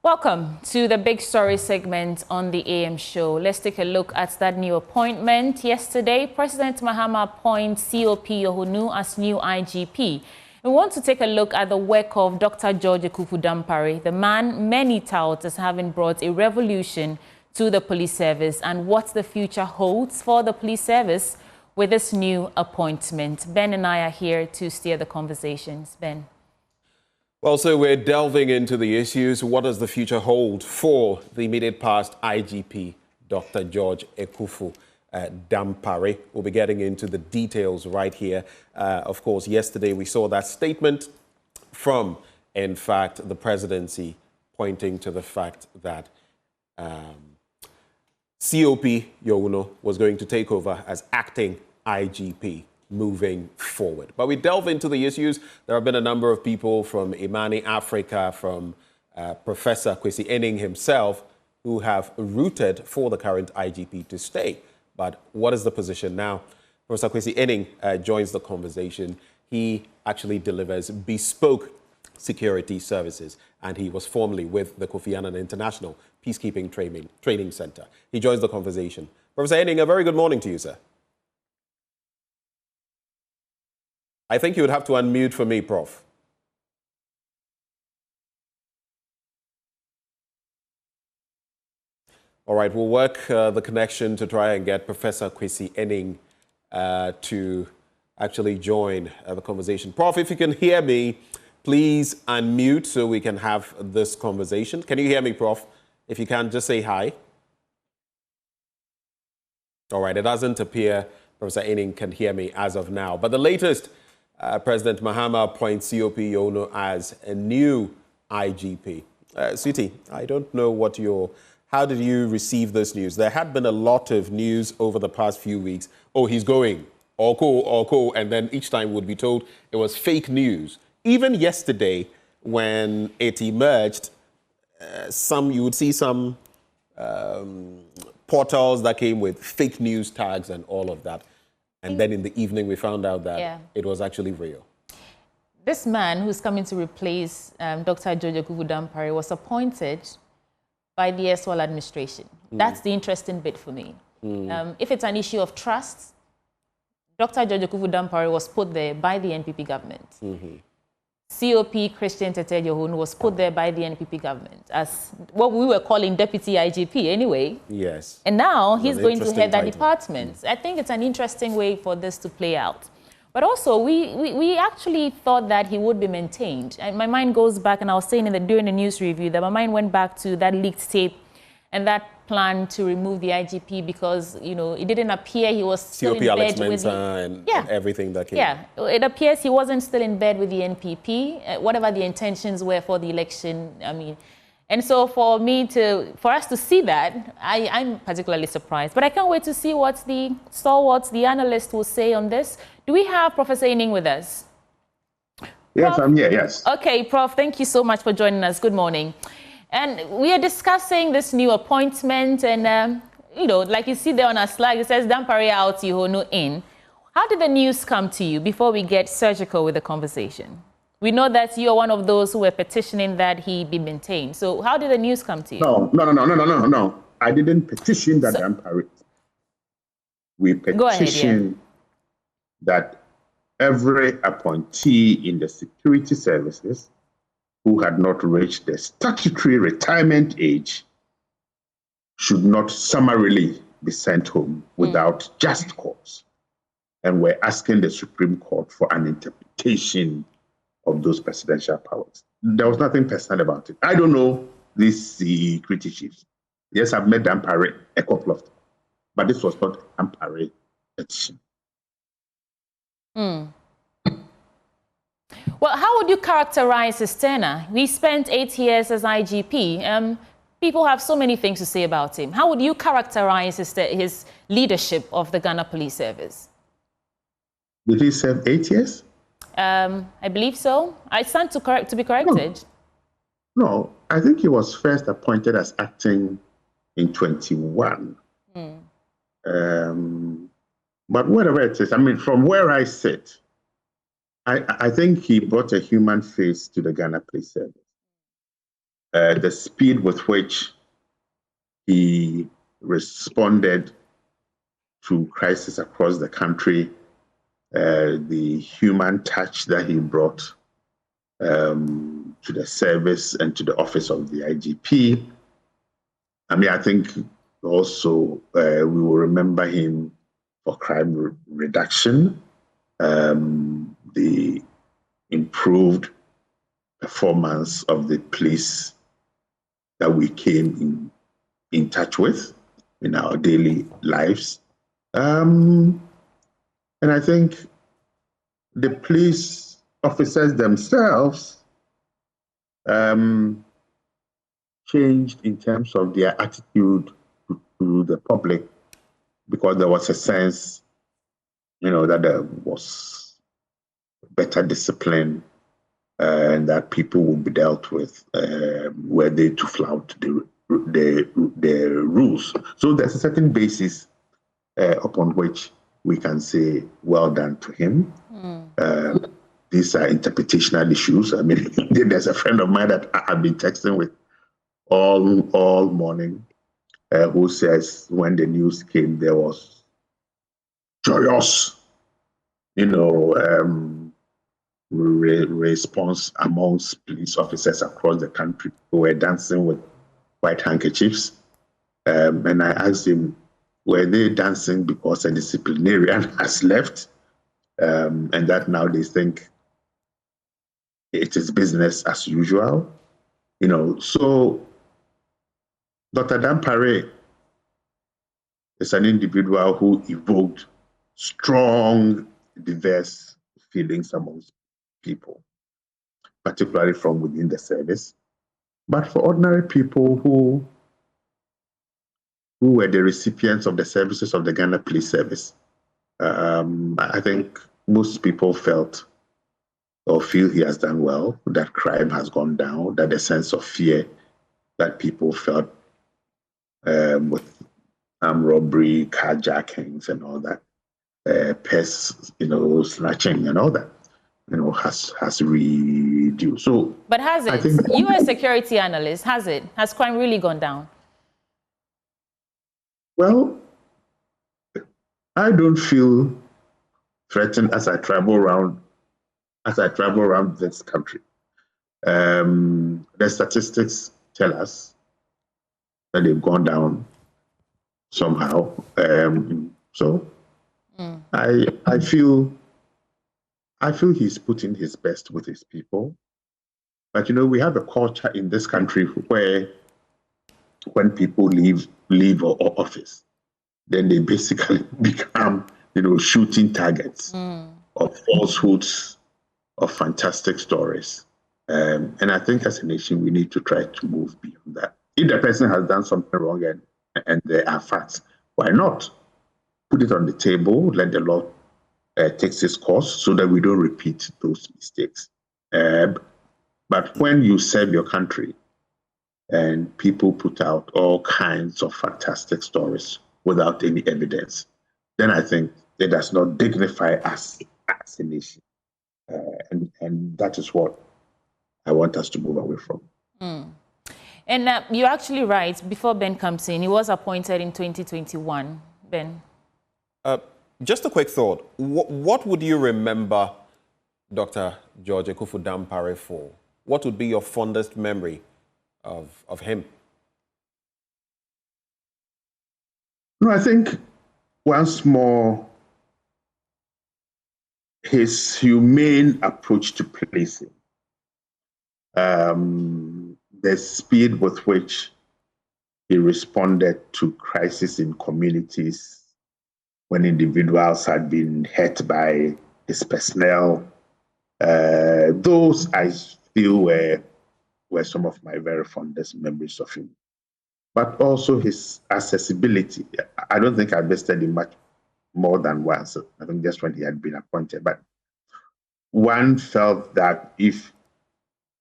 Welcome to the Big Story segment on the AM show. Let's take a look at that new appointment. Yesterday, President Mahama appoints COP Yohuno as new IGP. We want to take a look at the work of Dr. George Dampare, the man many tout as having brought a revolution to the police service, and what the future holds for the police service with this new appointment. Ben and I are here to steer the conversations. Ben. Well, so we're delving into the issues. What does the future hold for the immediate past IGP, Dr. George Dampare? We'll be getting into the details right here. Of course, yesterday we saw that statement from, in fact, the presidency pointing to the fact that COP Yohuno was going to take over as acting IGP moving forward. But we delve into the issues. There have been a number of people from Imani Africa, from Professor Kwesi Enning himself, who have rooted for the current IGP to stay. But what is the position now? Professor Kwesi Enning joins the conversation. He actually delivers bespoke security services, and he was formerly with the Kofi Annan International Peacekeeping Training Center. He joins the conversation. Professor Enning, a very good morning to you, sir. I think you would have to unmute for me, Prof. All right, we'll work the connection to try and get Professor Kwesi Enning to actually join the conversation. Prof, if you can hear me, please unmute so we can have this conversation. Can you hear me, Prof? If you can, just say hi. All right, it doesn't appear Professor Enning can hear me as of now. But the latest, President Mahama appoints COP Yohuno as a new IGP. Sweetie, I don't know how did you receive this news? There had been a lot of news over the past few weeks. Oh, he's going, or cool, and then each time would be told it was fake news. Even yesterday, when it emerged, you would see some portals that came with fake news tags and all of that. And then in the evening, we found out that it was actually real. This man who's coming to replace Dr. George Dampare was appointed by the erstwhile administration. That's the interesting bit for me. If it's an issue of trust, Dr. George Dampare was put there by the NPP government. COP Christian Tete Yohuno was put there by the NPP government as what we were calling Deputy IGP anyway. Yes. And now he's going to head that title. department. I think it's an interesting way for this to play out. But also, we actually thought that he would be maintained. And my mind goes back, and I was saying during the news review that my mind went back to that leaked tape and that plan to remove the IGP because, you know, it didn't appear he was still in bed with and everything that came. Yeah, it appears he wasn't still in bed with the NPP, whatever the intentions were for the election. I mean, and so for us to see that, I'm particularly surprised. But I can't wait to see what the stalwarts, the analysts will say on this. Do we have Professor Enning with us? Yes, Prof? I'm here, yes. Okay, Prof, thank you so much for joining us. Good morning. And we are discussing this new appointment and, you know, like you see there on our slide, it says Dampare out, Yohuno in. How did the news come to you before we get surgical with the conversation? We know that you are one of those who were petitioning that he be maintained. So how did the news come to you? No. I didn't petition that Dampare. We petitioned that every appointee in the security services who had not reached the statutory retirement age should not summarily be sent home without just cause. And we're asking the Supreme Court for an interpretation of those presidential powers. There was nothing personal about it. I don't know these security chiefs. Yes, I've met Dampare a couple of times, but this was not Dampare petition. Well, how would you characterize his tenure? We spent 8 years as IGP. People have so many things to say about him. How would you characterize his leadership of the Ghana Police Service? Did he serve 8 years? I believe so. I stand to be corrected. No, I think he was first appointed as acting in 21. But whatever it is, I mean, from where I sit, I think he brought a human face to the Ghana Police Service. the speed with which he responded to crisis across the country, the human touch that he brought to the service and to the office of the IGP. I mean, I think also we will remember him for crime reduction, the improved performance of the police that we came in touch with in our daily lives. And I think the police officers themselves changed in terms of their attitude to the public, because there was a sense, that there was better discipline and that people would be dealt with were they to flout the rules. So there's a certain basis upon which we can say, well done to him. These are interpretational issues. I mean, there's a friend of mine that I've been texting with all morning who says when the news came, there was joyous, response amongst police officers across the country who were dancing with white handkerchiefs. And I asked him, were they dancing because a disciplinarian has left and that now they think it is business as usual? So Dr. Dampare is an individual who evoked strong, diverse feelings amongst people, particularly from within the service. But for ordinary people who were the recipients of the services of the Ghana Police Service, I think most people felt or feel he has done well, that crime has gone down, that the sense of fear that people felt with armed robbery, carjackings and all that, pest, snatching and all that, has reduced. So, but has it? You as a security analyst, has crime really gone down? Well, I don't feel threatened as I travel around this country. The statistics tell us that they've gone down somehow. I feel he's putting his best with his people. But we have a culture in this country where when people leave our office, then they basically become, shooting targets of falsehoods, of fantastic stories. And I think as a nation, we need to try to move beyond that. If the person has done something wrong and there are facts, why not put it on the table, let the law takes its course so that we don't repeat those mistakes. But when you serve your country and people put out all kinds of fantastic stories without any evidence, then I think it does not dignify us as a nation. And that is what I want us to move away from. And you're actually right. Before Ben comes in, he was appointed in 2021. Ben? Just a quick thought. What would you remember Dr. George Ekufu Dampare for? What would be your fondest memory of him? No, I think once more, his humane approach to policing, the speed with which he responded to crisis in communities when individuals had been hurt by his personnel, those I feel were some of my very fondest memories of him. But also his accessibility. I don't think I visited him much more than once. I think just when he had been appointed. But one felt that if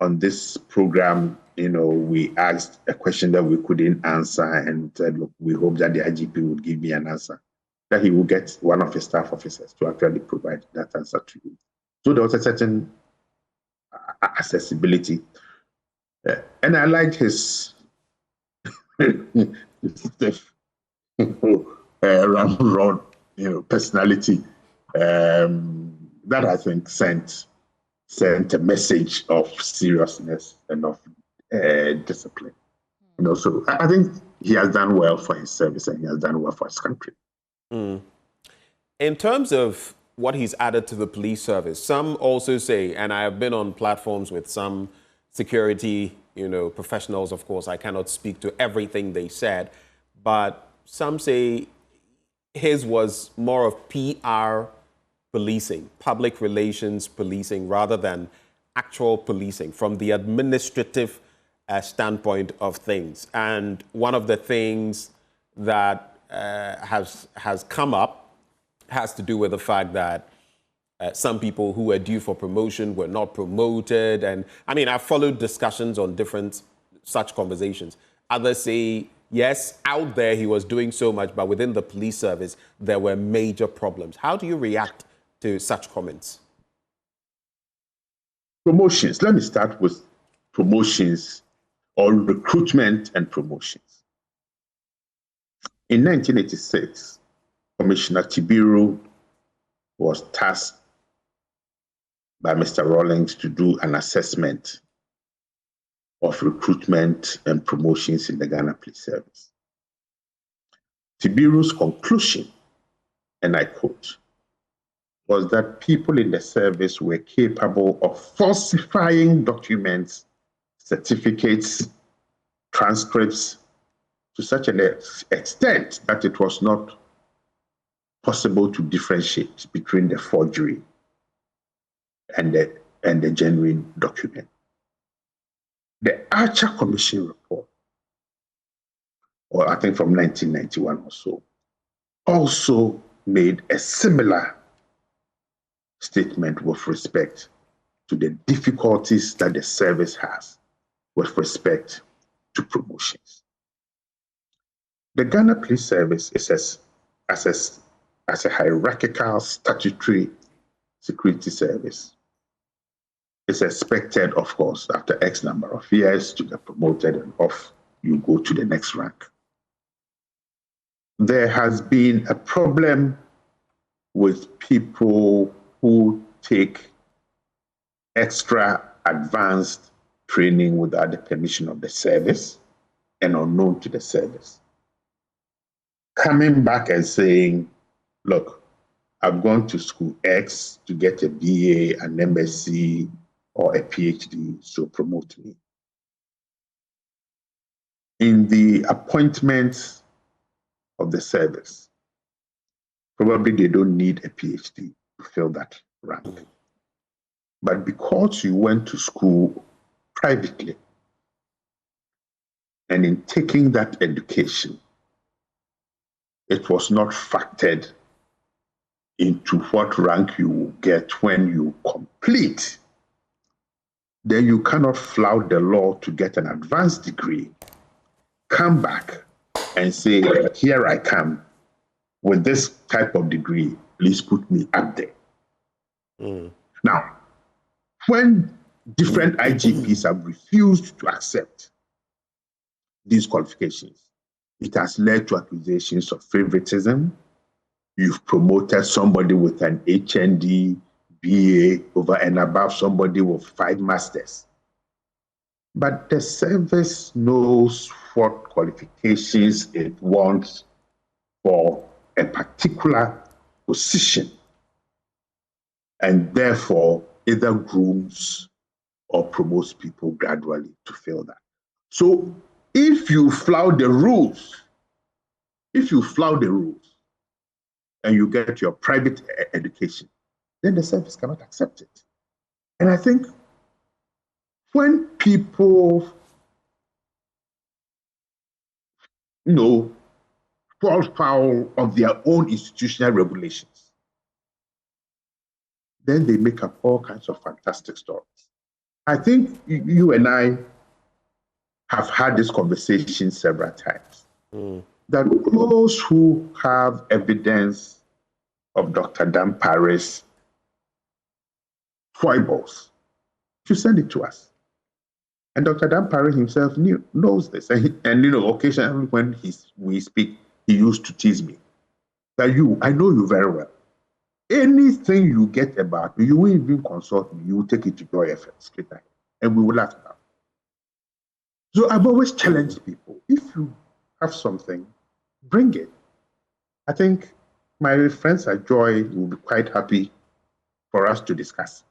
on this program, we asked a question that we couldn't answer and said, look, we hope that the IGP would give me an answer, that he would get one of his staff officers to actually provide that answer to you. So there was a certain accessibility. And I like his stiff, ramrod, personality. That I think sent a message of seriousness and of discipline. So I think he has done well for his service and he has done well for his country. In terms of what he's added to the police service, some also say, and I have been on platforms with some security, professionals, of course, I cannot speak to everything they said, but some say his was more of PR policing, public relations policing, rather than actual policing from the administrative standpoint of things. And one of the things that has come up has to do with the fact that some people who were due for promotion were not promoted. And I mean, I've followed discussions on different such conversations. Others say, yes, out there he was doing so much, but within the police service, there were major problems. How do you react to such comments? Promotions. Let me start with promotions or recruitment and promotions. In 1986, Commissioner Tibiru was tasked by Mr. Rawlings to do an assessment of recruitment and promotions in the Ghana Police Service. Tibiru's conclusion, and I quote, was that people in the service were capable of falsifying documents, certificates, transcripts to such an extent that it was not possible to differentiate between the forgery and the genuine document. The Archer Commission report, or I think from 1991 or so, also made a similar statement with respect to the difficulties that the service has with respect to promotions. The Ghana Police Service is as a hierarchical statutory security service. It's expected, of course, after X number of years to get promoted and off you go to the next rank. There has been a problem with people who take extra advanced training without the permission of the service and unknown to the service. Coming back and saying, look, I've gone to school X to get a BA, an MSc, or a PhD, so promote me. In the appointments of the service, probably they don't need a PhD to fill that rank. But because you went to school privately, and in taking that education, it was not factored into what rank you will get when you complete, then you cannot flout the law to get an advanced degree, come back and say, here I come with this type of degree, please put me up there. Now, when different IGPs have refused to accept these qualifications, it has led to accusations of favoritism. You've promoted somebody with an HND, BA over and above somebody with 5 masters. But the service knows what qualifications it wants for a particular position, and therefore either grooms or promotes people gradually to fill that. So if you flout the rules, and you get your private education, then the service cannot accept it. And I think when people, fall foul of their own institutional regulations, then they make up all kinds of fantastic stories. I think you and I have had this conversation several times, that those who have evidence of Dr. Dampare's foibles should send it to us. And Dr. Dampare himself knows this. And occasionally when we speak, he used to tease me that I know you very well. Anything you get about me, you will even consult me. You will take it to your efforts straight ahead, and we will laugh about it. So I've always challenged people. If you have something, bring it. I think my friends at Joy will be quite happy for us to discuss,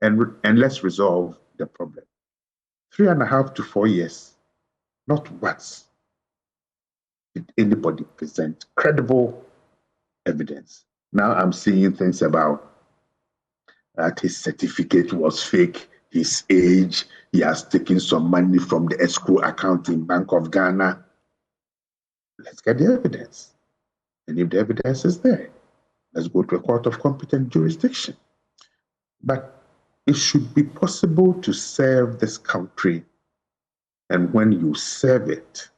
and let's resolve the problem. 3.5 to 4 years, not once did anybody present credible evidence. Now I'm seeing things about that his certificate was fake, his age, he has taken some money from the escrow account in Bank of Ghana. Let's get the evidence. And if the evidence is there, let's go to a court of competent jurisdiction. But it should be possible to serve this country. And when you serve it,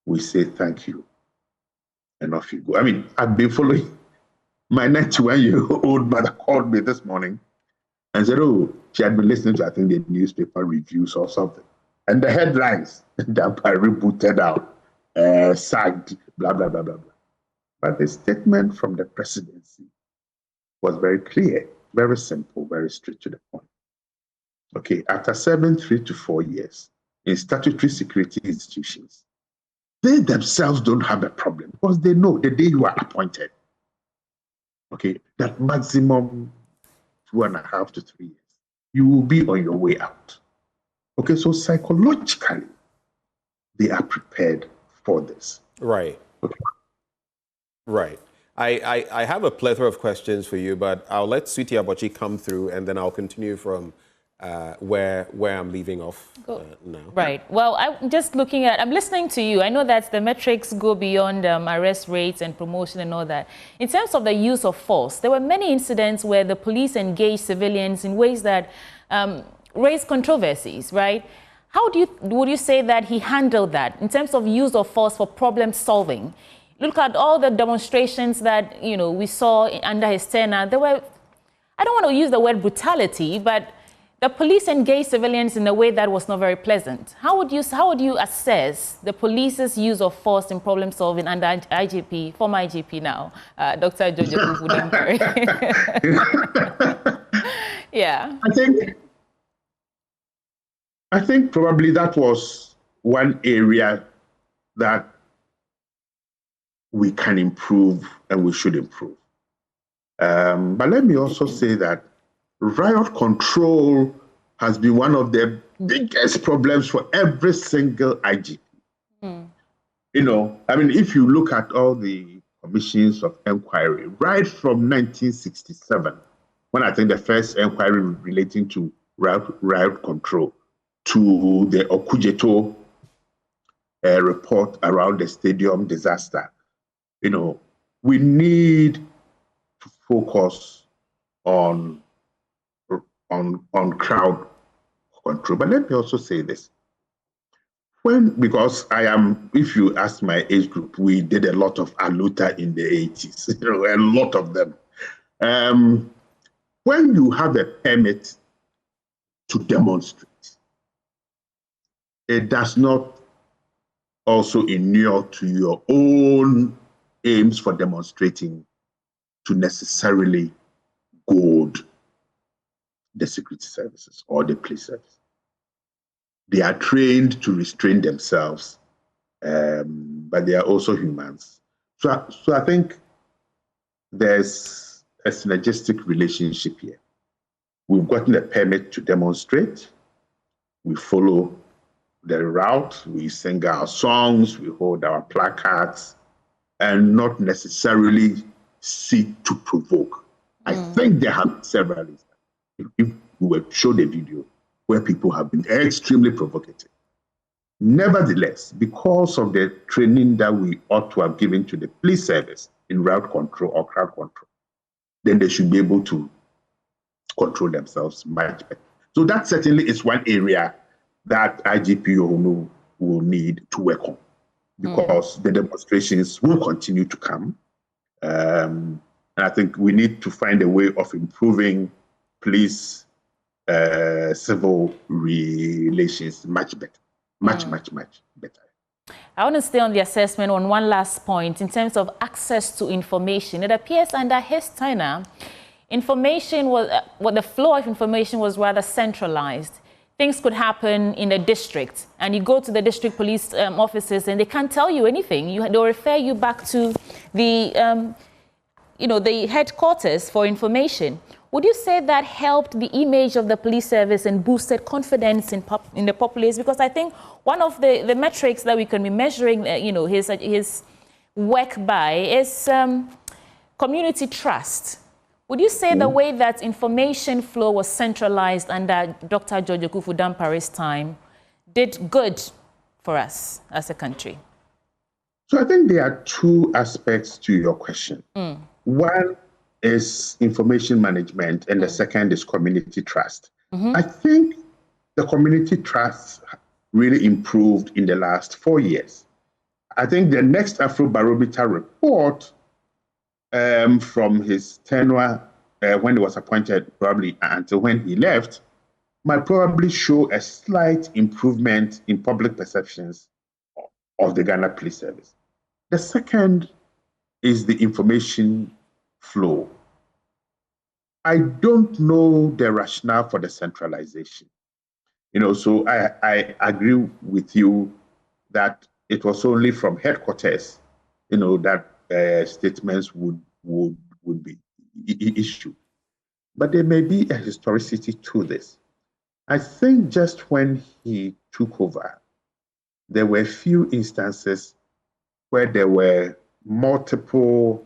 we say thank you. And off you go. I mean, I've been following. My 91-year-old mother called me this morning and said, oh, she had been listening to, I think, the newspaper reviews or something. And the headlines, Dampare booted out, sagged, blah, blah, blah, blah, blah. But the statement from the presidency was very clear, very simple, very straight to the point. Okay, after serving 3 to 4 years in statutory security institutions, they themselves don't have a problem because they know the day you are appointed, okay, that maximum 2.5 to 3 years, you will be on your way out. Okay, so psychologically, they are prepared for this. Right. Okay. Right. I have a plethora of questions for you, but I'll let Sweetie Abochi come through, and then I'll continue from where I'm leaving off now. Right. Well, I'm listening to you. I know that the metrics go beyond arrest rates and promotion and all that. In terms of the use of force, there were many incidents where the police engaged civilians in ways that raised controversies, right? How would you say that he handled that in terms of use of force for problem solving? Look at all the demonstrations that, we saw under his tenure. There were, I don't want to use the word brutality, but the police engaged civilians in a way that was not very pleasant. How would you assess the police's use of force in problem solving under IGP, former IGP now, Dr. Jojo Dampare? Yeah. I think probably that was one area that we can improve and we should improve. But let me also say that riot control has been one of the biggest problems for every single IGP. If you look at all the commissions of inquiry, right from 1967, when I think the first inquiry relating to riot control, to the Okujeto report around the stadium disaster, we need to focus on crowd control. But let me also say this. Because if you ask my age group, we did a lot of aluta in the 80s, a lot of them. When you have a permit to demonstrate, it does not also inure to your own aims for demonstrating to necessarily goad the security services or the police service. They are trained to restrain themselves, but they are also humans. So I think there's a synergistic relationship here. We've gotten a permit to demonstrate. We follow the route. We sing our songs. We hold our placards, and not necessarily seek to provoke. I think there have been several instances. If we were to show the video where people have been extremely provocative. Nevertheless, because of the training that we ought to have given to the police service in route control or crowd control, then they should be able to control themselves much better. So that certainly is one area that IGP Yohuno will need to work on, because the demonstrations will continue to come. And I think we need to find a way of improving police civil relations much better, much better. I want to stay on the assessment on one last point in terms of access to information. It appears under his tenure, information was, the flow of information was rather centralized. Things could happen in a district, and you go to the district police offices, and they can't tell you anything. They'll refer you back to the, the headquarters for information. Would you say that helped the image of the police service and boosted confidence in the populace? Because I think one of the metrics that we can be measuring, his work by is community trust. Would you say the way that information flow was centralized under Dr. George Dampare's time did good for us as a country? So I think there are two aspects to your question. One is information management, and the second is community trust. I think the community trust really improved in the last 4 years. I think the next Afrobarometer report from his tenure when he was appointed, probably until when he left, might probably show a slight improvement in public perceptions of the Ghana Police Service. The second is the information flow. I don't know the rationale for the centralization. So I agree with you that it was only from headquarters, that statements would be issued. But there may be a historicity to this. I think just when he took over, there were few instances where there were multiple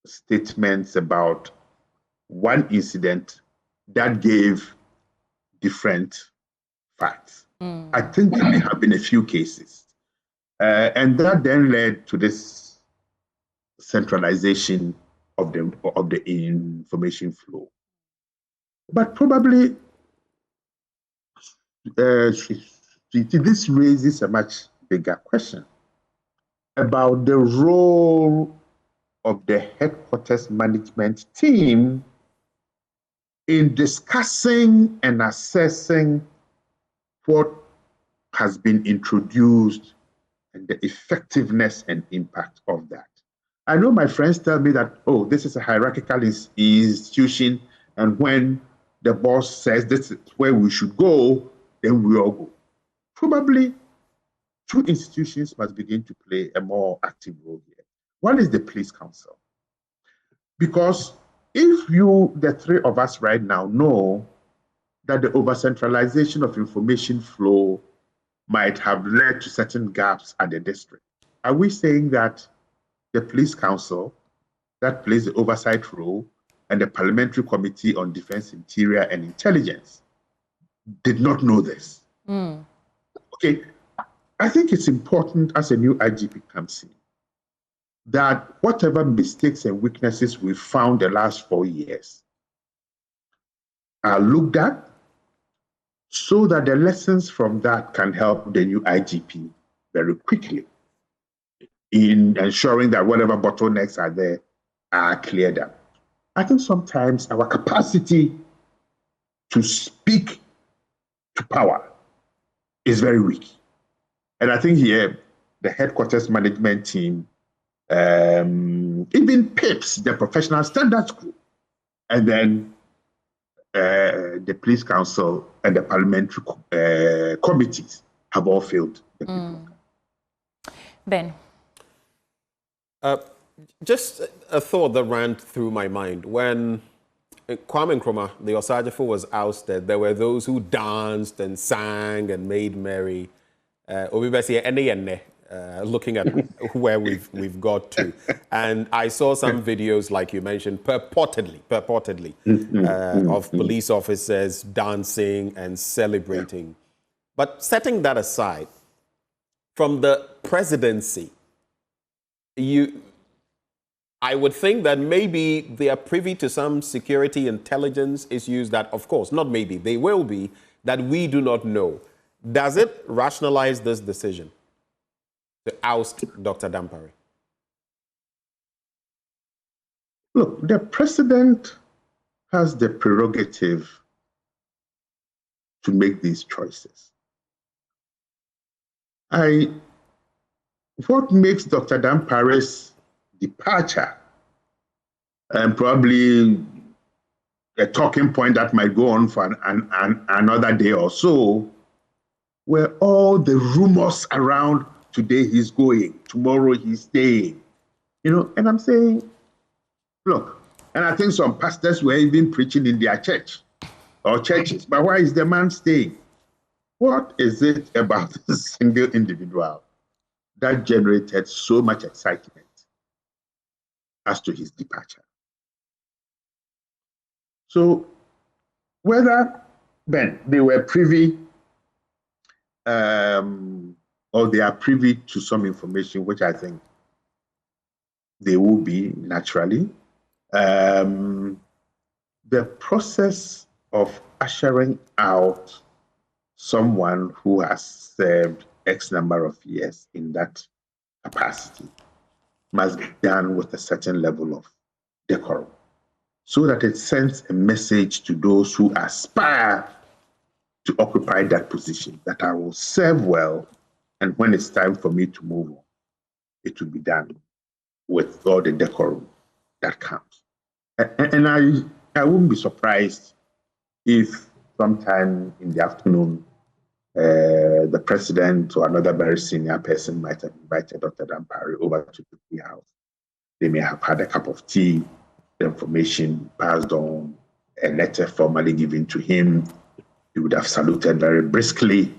statements about one incident that gave different facts. I think there have been a few cases. And that then led to this centralization of the information flow. But probably this raises a much bigger question about the role of the headquarters management team in discussing and assessing what has been introduced and the effectiveness and impact of that. I know my friends tell me that, oh, this is a hierarchical institution, and when the boss says this is where we should go, then we all go. Probably two institutions must begin to play a more active role here. One is the police council. Because if the three of us right now, know that the over-centralization of information flow might have led to certain gaps at the district, are we saying that the police council that plays the oversight role and the Parliamentary Committee on Defense, Interior and Intelligence did not know this? Okay, I think it's important as a new IGP comes in that whatever mistakes and weaknesses we found the last 4 years are looked at so that the lessons from that can help the new IGP very quickly in ensuring that whatever bottlenecks are there are cleared up. I think sometimes our capacity to speak to power is very weak. And I think here, the headquarters management team, even PIPS, the professional standards group, and then the police council and the parliamentary committees have all failed. Ben. Just a thought that ran through my mind. When Kwame Nkrumah, the Osajifo, was ousted, there were those who danced and sang and made merry. Looking at where we've got to. And I saw some videos, like you mentioned, purportedly, of police officers dancing and celebrating. But setting that aside, from the presidency, I would think that maybe they are privy to some security intelligence issues that, of course, not maybe, they will be, that we do not know. Does it rationalize this decision to oust Dr. Dampare? Look, the president has the prerogative to make these choices. What makes Dr. Dampare's departure, and probably a talking point that might go on for another day or so, were all the rumors around today he's going, tomorrow he's staying. And I'm saying, look, and I think some pastors were even preaching in their church or churches, but why is the man staying? What is it about this single individual that generated so much excitement as to his departure? So whether then they were privy or they are privy to some information, which I think they will be naturally, the process of ushering out someone who has served X number of years in that capacity must be done with a certain level of decorum, so that it sends a message to those who aspire to occupy that position, that I will serve well, and when it's time for me to move on, it will be done with all the decorum that counts. And I wouldn't be surprised if sometime in the afternoon, the president or another very senior person might have invited Dr. Dampare over to the tea house. They may have had a cup of tea, the information passed on, a letter formally given to him. He would have saluted very briskly.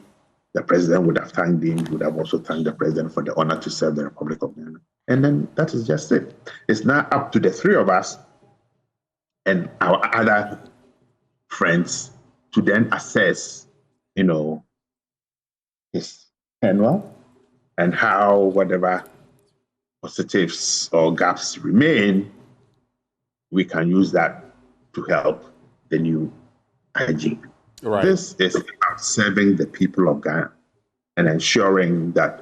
The president would have thanked him. He would have also thanked the president for the honor to serve the Republic of Ghana. And then that is just it. It's now up to the three of us and our other friends to then assess, his tenure and how whatever positives or gaps remain, we can use that to help the new IGP. Right. This is about serving the people of Ghana and ensuring that,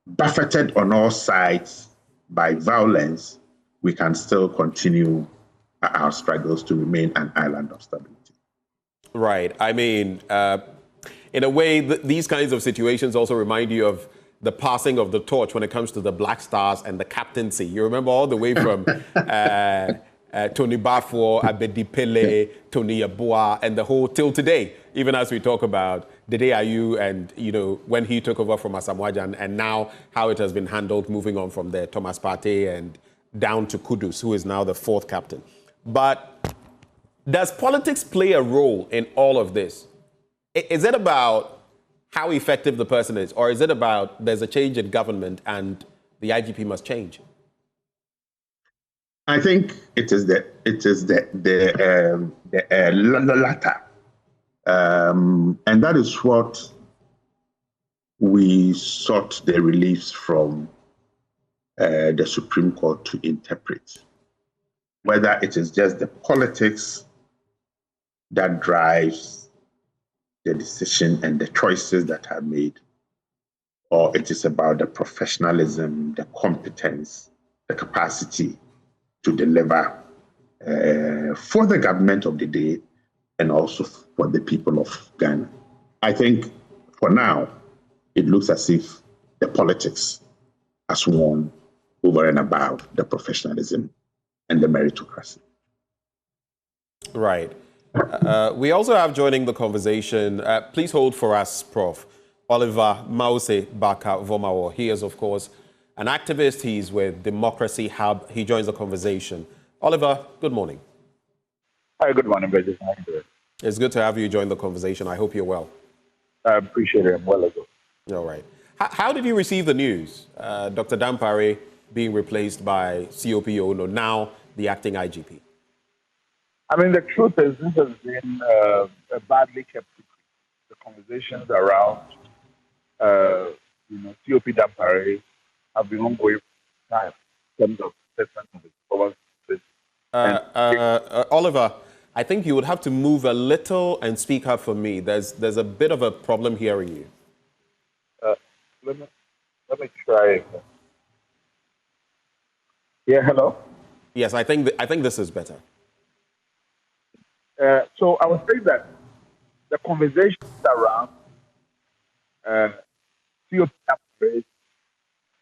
buffeted on all sides by violence, we can still continue our struggles to remain an island of stability. Right. I mean, in a way, these kinds of situations also remind you of the passing of the torch when it comes to the Black Stars and the captaincy. You remember all the way from Tony Bafo, Abedi Pele, Tony Yabua, and the whole till today, even as we talk about Dede Ayew and, when he took over from Asamoah and now how it has been handled moving on from there, Thomas Partey and down to Kudus, who is now the fourth captain. But does politics play a role in all of this? Is it about how effective the person is, or is it about there's a change in government and the IGP must change? I think it is the latter, and that is what we sought the reliefs from the Supreme Court to interpret. Whether it is just the politics that drives the decision and the choices that are made, or it is about the professionalism, the competence, the capacity to deliver for the government of the day and also for the people of Ghana. I think for now, it looks as if the politics has won over and above the professionalism and the meritocracy. Right. We also have joining the conversation, please hold for us, Prof. Oliver Mause Baka Vomawo. He is, of course, an activist. He's with Democracy Hub. He joins the conversation. Oliver, good morning. Hi, good morning, Bridget. How are you doing? It's good to have you join the conversation. I hope you're well. I appreciate it. I'm well as well. All right. How did you receive the news? Dr. Dampare being replaced by COP Yohuno, now the acting IGP. I mean, the truth is this has been a badly kept secret. The conversations around, COP Dampare have been ongoing for time in terms of assessment of the performance. Oliver, I think you would have to move a little and speak up for me. There's a bit of a problem hearing you. Let me try again. Yeah, hello? Yes, I think this is better. So I was saying that the conversations around COP upgrades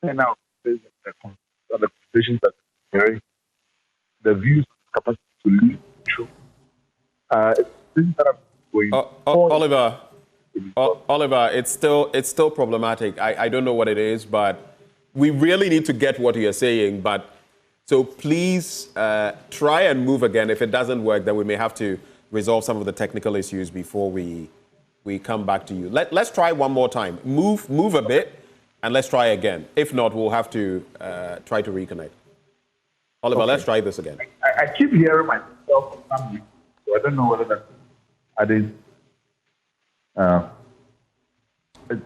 and out the conversations that are the views of capacity to lead through. Things that are going Oliver, it's still problematic. I don't know what it is, but we really need to get what you're saying. But so please try and move again. If it doesn't work, then we may have to resolve some of the technical issues before we come back to you. Let's try one more time. Move a bit, and let's try again. If not, we'll have to try to reconnect. Oliver, let's try this again. I keep hearing myself for some reason, so I don't know whether that's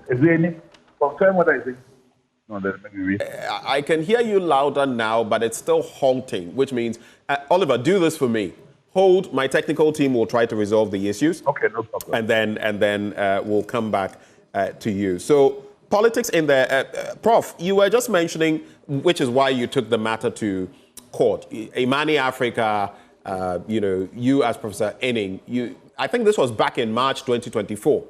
is there any confirm what I think? No, then maybe I can hear you louder now, but it's still halting, which means Oliver, do this for me. Hold. My technical team will try to resolve the issues. Okay, no problem. And then we'll come back to you. So politics in there, Prof. You were just mentioning, which is why you took the matter to court. Imani Africa, you as Professor Enning, I think this was back in March 2024.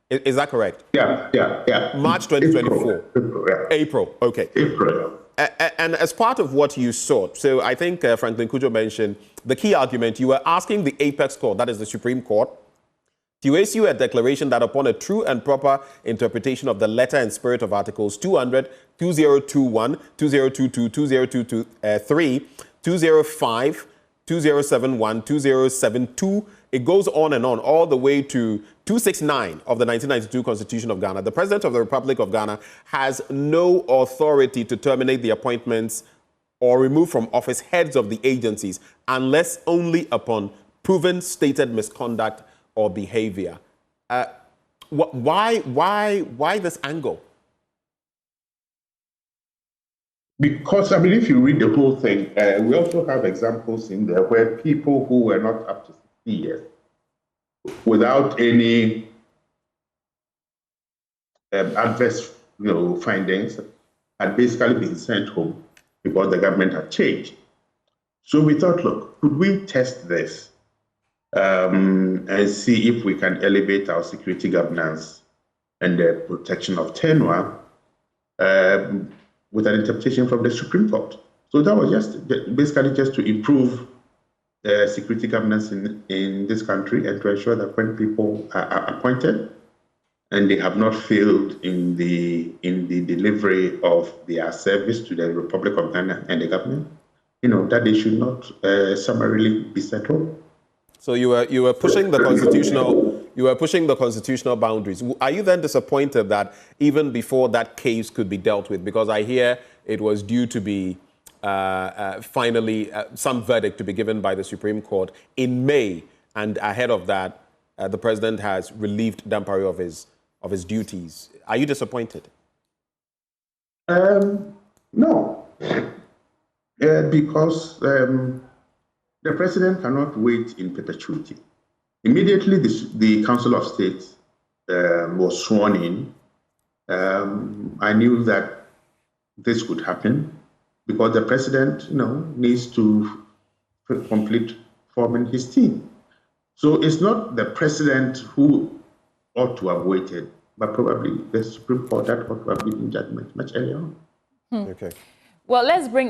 Is that correct? Yeah. March 2024. April. Okay. April. And as part of what you sought, so I think Franklin Kujo mentioned the key argument, you were asking the Apex Court, that is the Supreme Court, to issue a declaration that upon a true and proper interpretation of the letter and spirit of Articles 200, 2021, 2022, 2023, 205, 2071, 2072, it goes on and on, all the way to 269 of the 1992 Constitution of Ghana. The President of the Republic of Ghana has no authority to terminate the appointments or remove from office heads of the agencies unless only upon proven stated misconduct or behavior. Why this angle? Because, I mean, if you read the whole thing, we also have examples in there where people who were not up to 60 years, without any adverse findings, had basically been sent home because the government had changed. So we thought, look, could we test this and see if we can elevate our security governance and the protection of tenure with an interpretation from the Supreme Court. So that was basically just to improve security governance in this country and to ensure that when people are appointed and they have not failed in the delivery of their service to the Republic of Ghana and the government, that they should not summarily be settled. So you were pushing the constitutional boundaries. Are you then disappointed that even before that case could be dealt with, because I hear it was due to be finally some verdict to be given by the Supreme Court in May, and ahead of that, the president has relieved Dampare of his duties. Are you disappointed? No, because the president cannot wait in perpetuity. Immediately, the Council of State was sworn in. I knew that this would happen because the president, needs to complete forming his team. So it's not the president who ought to have waited, but probably the Supreme Court that ought to have given judgment much earlier on. Okay. Well,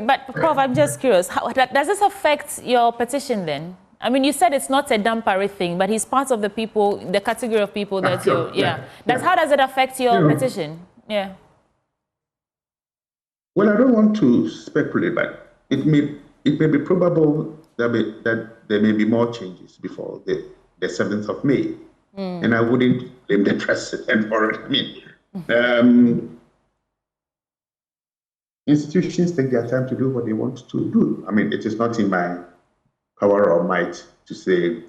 but Prof, I'm just curious, does this affect your petition then? I mean, you said it's not a Dampare thing, but he's part of the people, the category of people that How does it affect your petition? Yeah. Well, I don't want to speculate, but it may be probable that there may be more changes before the 7th of May. And I wouldn't blame the president for it. I mean, institutions take their time to do what they want to do. I mean, it is not in my power or might to say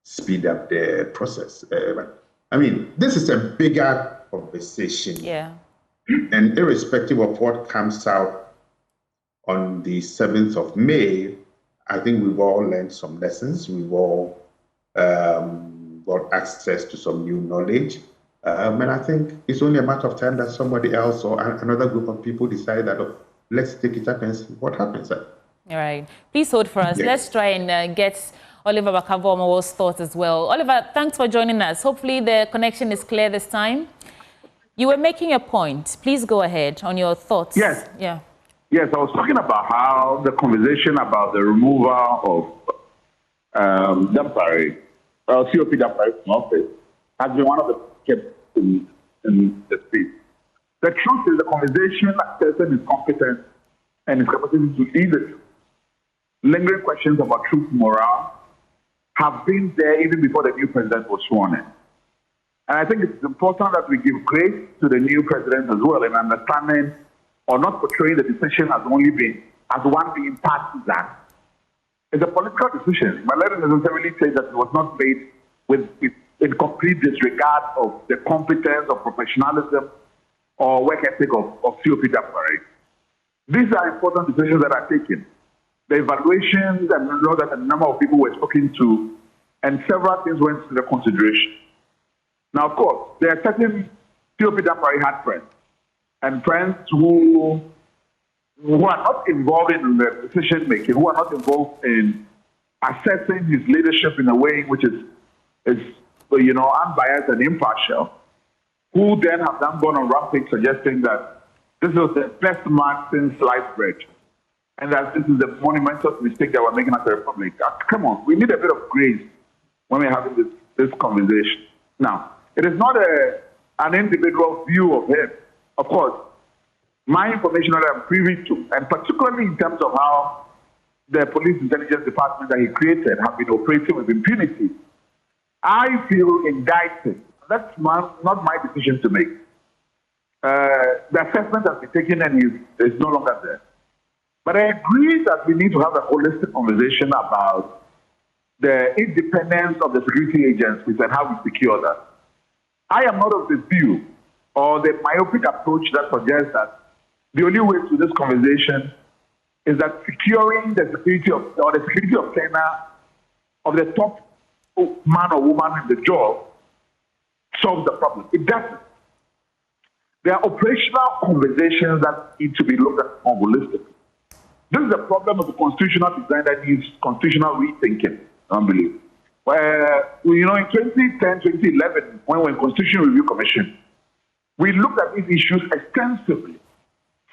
speed up the process. But I mean, this is a bigger conversation. Yeah. And irrespective of what comes out on the 7th of May, I think we've all learned some lessons. We've all got access to some new knowledge. And I think it's only a matter of time that somebody else or another group of people decide that, let's take it up and see what happens. All right. Please hold for us. Yes. Let's try and get Oliver Bakavomo's thoughts as well. Oliver, thanks for joining us. Hopefully the connection is clear this time. You were making a point. Please go ahead on your thoughts. Yes. Yeah. Yes, I was talking about how the conversation about the removal of Dampare, COP Dampare from office, has been one of the kept in the space. The truth is the conversation assessing his competence and his capacity to lead it. Lingering questions about truth morale have been there even before the new president was sworn in. And I think it's important that we give grace to the new president as well in understanding or not portraying the decision as only being, as one being partisan. It's a political decision, but let it necessarily say that it was not made in complete disregard of the competence or professionalism or work ethic of COP Dampare. These are important decisions that are taken. The evaluations, and I know that a number of people were spoken to, and several things went into the consideration. Now, of course, there are certain COP Dampare had friends, and friends who are not involved in the decision making, who are not involved in assessing his leadership in a way which is unbiased and impartial, who then have gone on rampage suggesting that this was the best mark since sliced bread, and that this is the monumental mistake that we're making as a republic. Come on, we need a bit of grace when we're having this conversation. Now, it is not an individual view of him. Of course, my information that I'm privy to, and particularly in terms of how the police intelligence department that he created have been operating with impunity, I feel indicted. That's not my decision to make. The assessment has been taken and is no longer there. But I agree that we need to have a holistic conversation about the independence of the security agencies and how we secure that. I am not of the view or the myopic approach that suggests that the only way to this conversation is that securing the security of tenure of the top man or woman in the job solves the problem. It doesn't. There are operational conversations that need to be looked at more holistically. This is a problem of the constitutional design that needs constitutional rethinking, I believe. In 2010, 2011, when we were in Constitutional Review Commission, we looked at these issues extensively,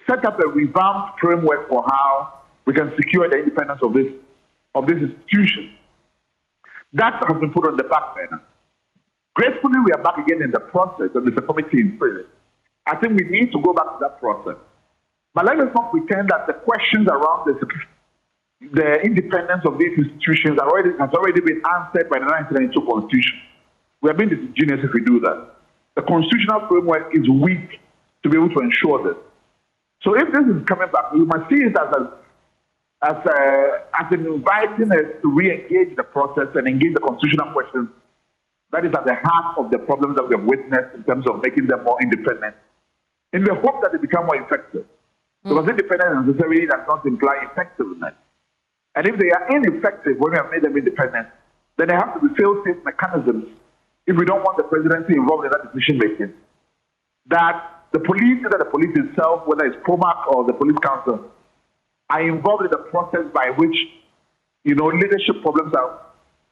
set up a revamped framework for how we can secure the independence of this institution. That has been put on the back burner. Gracefully, we are back again in the process, and there's a committee in place. I think we need to go back to that process. But let us not pretend that the questions around the independence of these institutions has already been answered by the 1992 Constitution. We are being disingenuous if we do that. The constitutional framework is weak to be able to ensure this. So if this is coming back, we must see it as inviting us to re-engage the process and engage the constitutional questions that is at the heart of the problems that we have witnessed in terms of making them more independent, in the hope that they become more effective. Because independence necessarily does not imply effectiveness. And if they are ineffective when we have made them independent, then there have to be fail-safe mechanisms if we don't want the presidency involved in that decision-making. That the police, either the police itself, whether it's POMAC or the police council, are involved in the process by which, leadership problems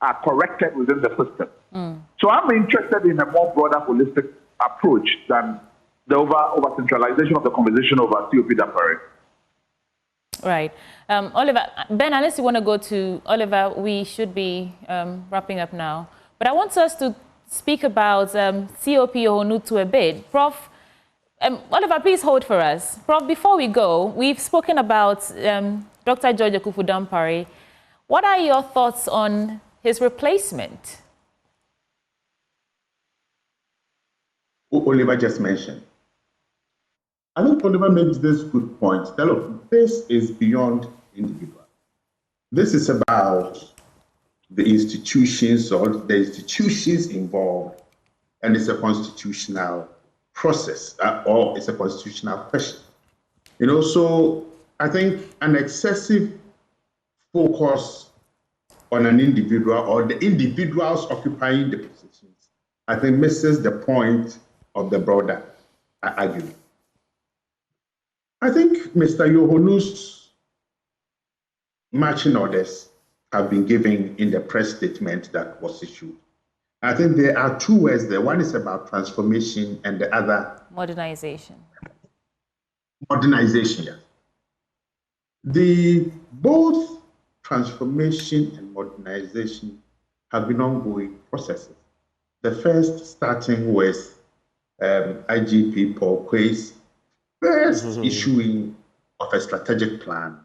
are corrected within the system. So I'm interested in a more broader holistic approach than the over-centralization of the conversation over COP Dampare. Right. Oliver, Ben, unless you want to go to Oliver, we should be wrapping up now. But I want us to speak about COP Yohuno a bit. Prof, Oliver, please hold for us. Prof, before we go, we've spoken about Dr. George Dampare. What are your thoughts on his replacement? Who Oliver just mentioned. I think Oliver makes this good point. Now, look, this is beyond individual. This is about the institutions or the institutions involved, and it's a constitutional process or it's a constitutional question. So I think an excessive focus on an individual or the individuals occupying the positions, I think misses the point of the broader argument. I think Mr. Yohuno's marching orders have been given in the press statement that was issued. I think there are two words there. One is about transformation and the other... Modernization. Modernization, yes. Both transformation and modernization have been ongoing processes. The first starting with IGP Paul Quay's first issuing of a strategic plan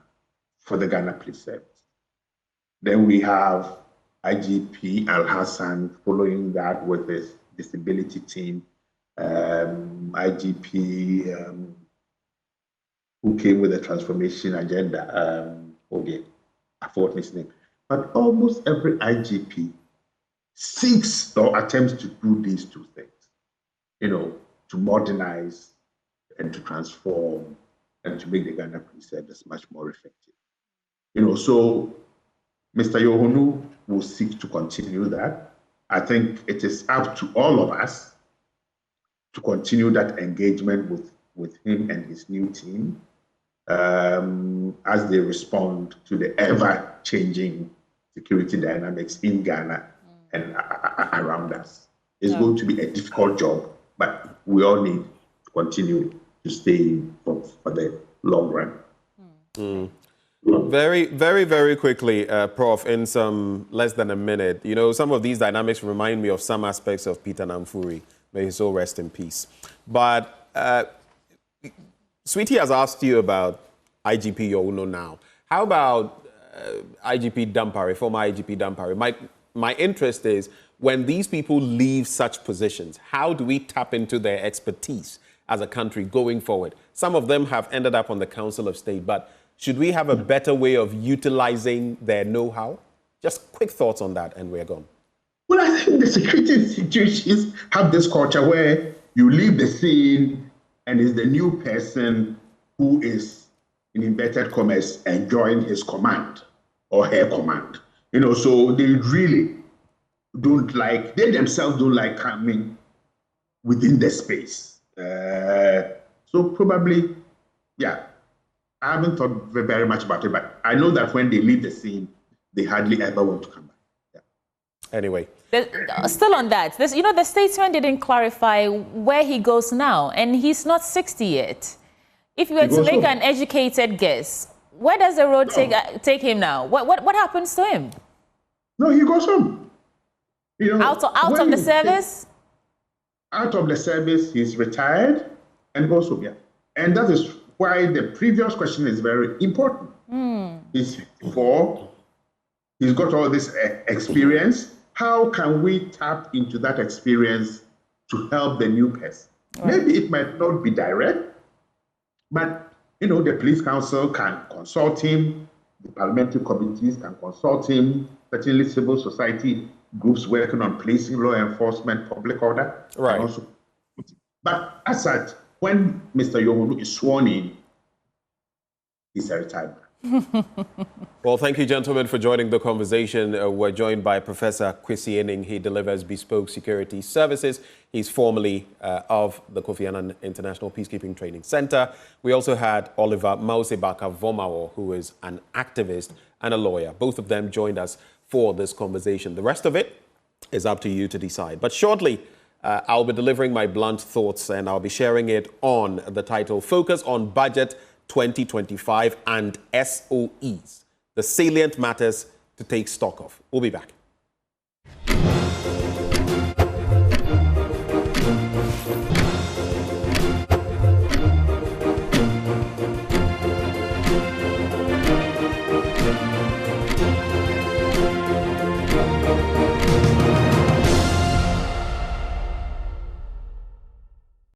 for the Ghana Police Service. Then we have IGP Al Hassan following that with his disability team, IGP who came with a transformation agenda, I forgot his name. But almost every IGP seeks or attempts to do these two things, to modernize and to transform and to make the Ghana Police Service much more effective. So Mr. Yohuno will seek to continue that. I think it is up to all of us to continue that engagement with him and his new team as they respond to the ever-changing security dynamics in Ghana and around us. It's going to be a difficult job, but we all need to continue to stay for the long run. Very, very, very quickly, Prof, in some less than a minute, some of these dynamics remind me of some aspects of Peter Namfuri. May his soul rest in peace. But Sweetie has asked you about IGP Yohuno now. How about IGP Dampare, former IGP Dampare? My interest is, when these people leave such positions, how do we tap into their expertise as a country going forward? Some of them have ended up on the Council of State, but should we have a better way of utilizing their know-how? Just quick thoughts on that, and we're gone. Well, I think the security institutions have this culture where you leave the scene and it's the new person who is, in inverted commas, enjoying his command or her command. So they really they themselves don't like coming within the space. So probably, I haven't thought very much about it, but I know that when they leave the scene, they hardly ever want to come back. Anyway. Still on that, the statesman didn't clarify where he goes now, and he's not 60 yet. If you were to make an educated guess, where does the road take him now? What happens to him? No, he goes home. Out of the service? Out of the service, he's retired and goes home, And that is why the previous question is very important. He's 54, he's got all this experience. How can we tap into that experience to help the new person? Right. Maybe it might not be direct, but the police council can consult him, the parliamentary committees can consult him, certainly civil society groups working on policing, law enforcement, public order. Right. Also, but as such, when Mr. Yohuno is sworn in, he's a retired man. Well, thank you, gentlemen, for joining the conversation. We're joined by Professor Kwesi Enning. He delivers bespoke security services. He's formerly of the Kofi Annan International Peacekeeping Training Center. We also had Oliver Mausebaka Vomawo, who is an activist and a lawyer. Both of them joined us for this conversation. The rest of it is up to you to decide. But shortly, I'll be delivering my blunt thoughts, and I'll be sharing it on the title, Focus on Budget 2025 and SOEs, the salient matters to take stock of. We'll be back.